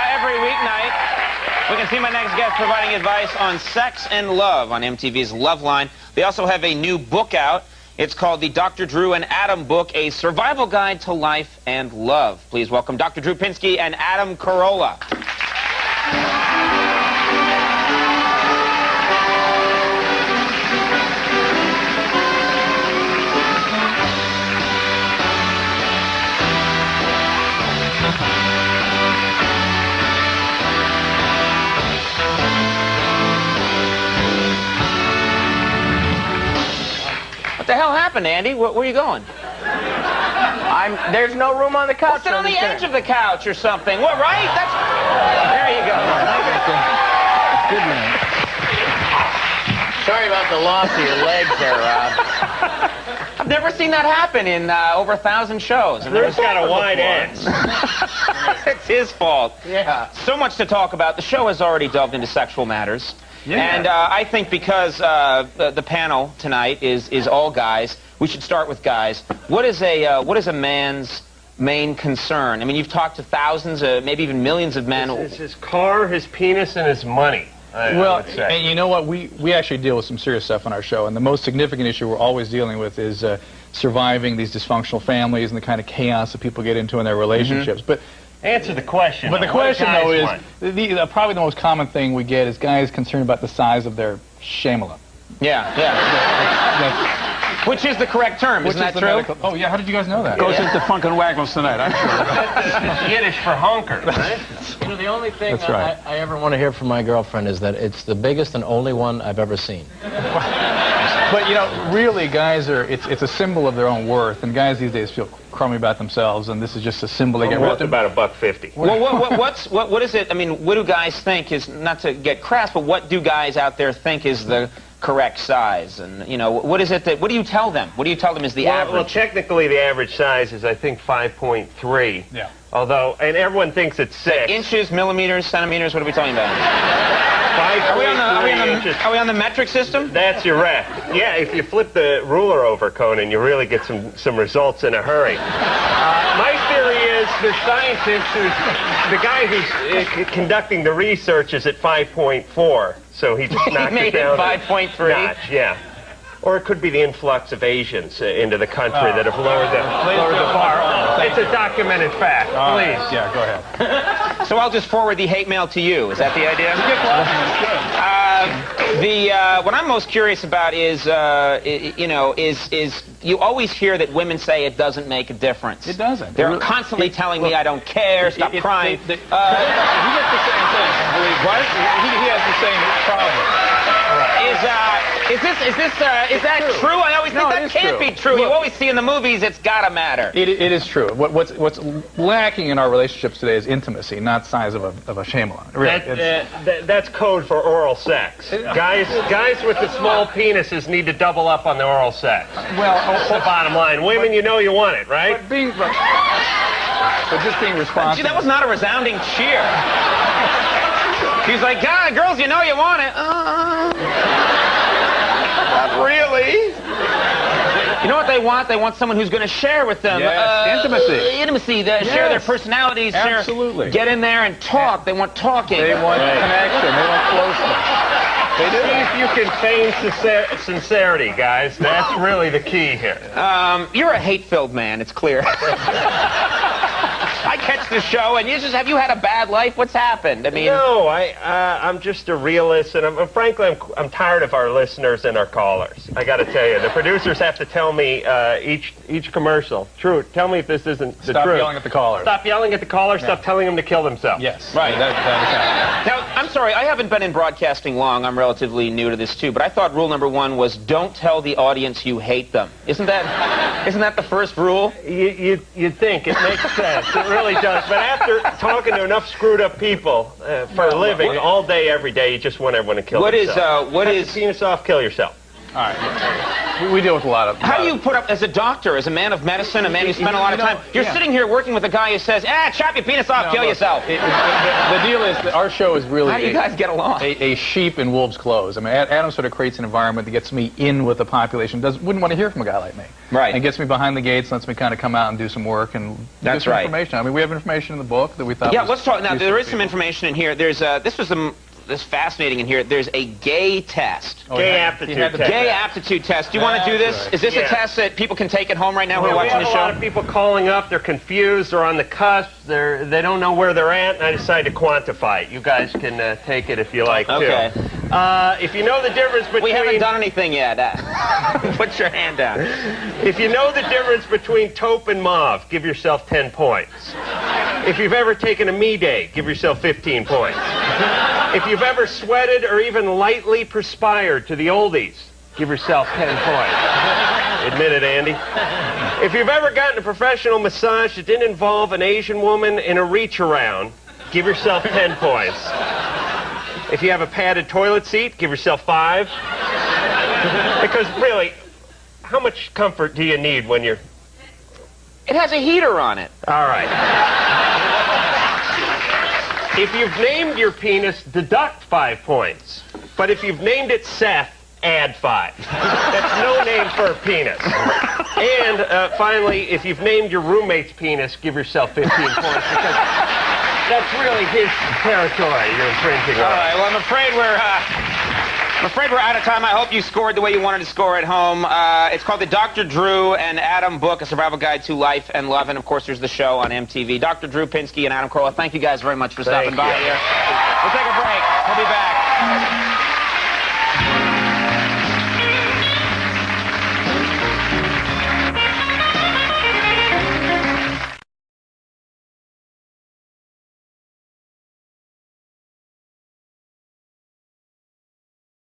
Every weeknight, we can see my next guest providing advice on sex and love on MTV's Loveline. They also have a new book out. It's called the Dr. Drew and Adam Book, A Survival Guide to Life and Love. Please welcome Dr. Drew Pinksy and Adam Carolla. What the hell happened, Andy? Where are you going? There's no room on the couch. Sit on the edge of the couch or something. What, right? There you go. Good man. Sorry about the loss of your legs there, Rob. I've never seen that happen in over 1,000 shows. There's got a wide edge. It's his fault. Yeah. So much to talk about. The show has already delved into sexual matters. Yeah. And I think because the panel tonight is all guys, we should start with guys. What is a man's main concern? I mean, you've talked to thousands, maybe even millions of men. It's his car, his penis, and his money. I would say. And you know what? We actually deal with some serious stuff on our show, and the most significant issue we're always dealing with is surviving these dysfunctional families and the kind of chaos that people get into in their relationships. But answer the question. But the question, though, is probably the most common thing we get is guys concerned about the size of their shamalum. Yeah. Which is the correct term, isn't that true? Oh, yeah, how did you guys know that? Goes into Funk and Wagnalls tonight, I'm sure. It's Yiddish for honker, right? You know, the only thing That's right. I ever want to hear from my girlfriend is that it's the biggest and only one I've ever seen. But, you know, really, guys it's a symbol of their own worth, and guys these days feel crummy about themselves, and this is just a symbol they get worth about $1.50. Well, what is it? I mean, what do guys think is, not to get crass, but what do guys out there think is the correct size? And, you know, what is it that, what do you tell them? What do you tell them is the average? Well, technically the average size is, I think, 5.3. Yeah. Although, and everyone thinks it's 6. Inches, millimeters, centimeters, what are we talking about? 5.3 Are we on the metric system? That's correct. Yeah, if you flip the ruler over, Conan, you really get some results in a hurry. My theory is the scientist, the guy who's conducting the research is at 5.4, so he just knocked made it down 5.3? notch, yeah. Or it could be the influx of Asians into the country that have lowered the bar. It's a documented fact. Please. Yeah, go ahead. So I'll just forward the hate mail to you. Is that the idea? What I'm most curious about is, is you always hear that women say it doesn't make a difference. It doesn't. They're constantly telling me I don't care, stop crying. He gets the same thing. What? He has the same problem. Is that true? I always think that can't be true. You always see in the movies it's gotta matter. It is true. What's lacking in our relationships today is intimacy, not size of a shamalum. Really, that's code for oral sex. Guys with the small penises need to double up on the oral sex. Well, that's the bottom line. Women, you know you want it, right? But just being responsible. Gee, that was not a resounding cheer. He's like, God, girls, you know you want it. Not really. You know what they want? They want someone who's going to share with them. Yes, intimacy. Intimacy, share their personalities. Absolutely. Get in there and talk. They want talking. They want connection. They want closeness. They do. See if you can feign sincerity, guys. That's really the key here. You're a hate-filled man, it's clear. I catch the show, and have you had a bad life? What's happened? I mean, no, I'm just a realist, and frankly, I'm tired of our listeners and our callers. I got to tell you, the producers have to tell me each commercial. True, tell me if this isn't the truth. Stop yelling at the caller. Stop yelling at the caller. Yeah. Stop telling them to kill themselves. Yes, right. Now, I'm sorry, I haven't been in broadcasting long. I'm relatively new to this too, but I thought rule number 1 was don't tell the audience you hate them. Isn't that the first rule? You'd think it makes sense. It really does. But after talking to enough screwed up people for a living all day, every day, you just want everyone to kill themselves. What is penis off, kill yourself. All right. We deal with a lot of... How do you put up, as a doctor, as a man of medicine, a man who spent a lot of time, you're sitting here working with a guy who says, chop your penis off, kill yourself. The deal is that our show is really... How do you guys get along? A sheep in wolf's clothes. I mean, Adam sort of creates an environment that gets me in with the population. Wouldn't want to hear from a guy like me. Right. And gets me behind the gates, lets me kind of come out and do some work and That's some right. information. I mean, we have information in the book that we thought Yeah, was let's talk. Now, there is some people. information in here. There's this fascinating in here. There's a gay test. Gay aptitude test. Gay aptitude test. Do you want to do this? Right. Is this a Yeah. test that people can take at home right now who are watching the we have a lot of show? people calling up. They're confused. They're on the cusp. They don't know where they're at, and I decided to quantify it. You guys can take it if you like, Okay. too. If you know the difference between... We haven't done anything yet. Put your hand down. If you know the difference between taupe and mauve, give yourself 10 points. If you've ever taken a me day, give yourself 15 points. If you've ever sweated or even lightly perspired to the oldies, give yourself 10 points. Admit it, Andy. If you've ever gotten a professional massage that didn't involve an Asian woman in a reach around, give yourself 10 points. If you have a padded toilet seat, give yourself 5. Because really, how much comfort do you need when you're... It has a heater on it. All right. If you've named your penis, deduct 5 points. But if you've named it Seth, add 5. That's no name for a penis. And finally, if you've named your roommate's penis, give yourself 15 points because that's really his territory you're infringing on. All right. Well, I'm afraid we're out of time. I hope you scored the way you wanted to score at home. It's called the Dr. Drew and Adam book, A Survival Guide to Life and Love. And, of course, there's the show on MTV. Dr. Drew Pinksy and Adam Carolla, thank you guys very much for stopping by here. We'll take a break. We'll be back.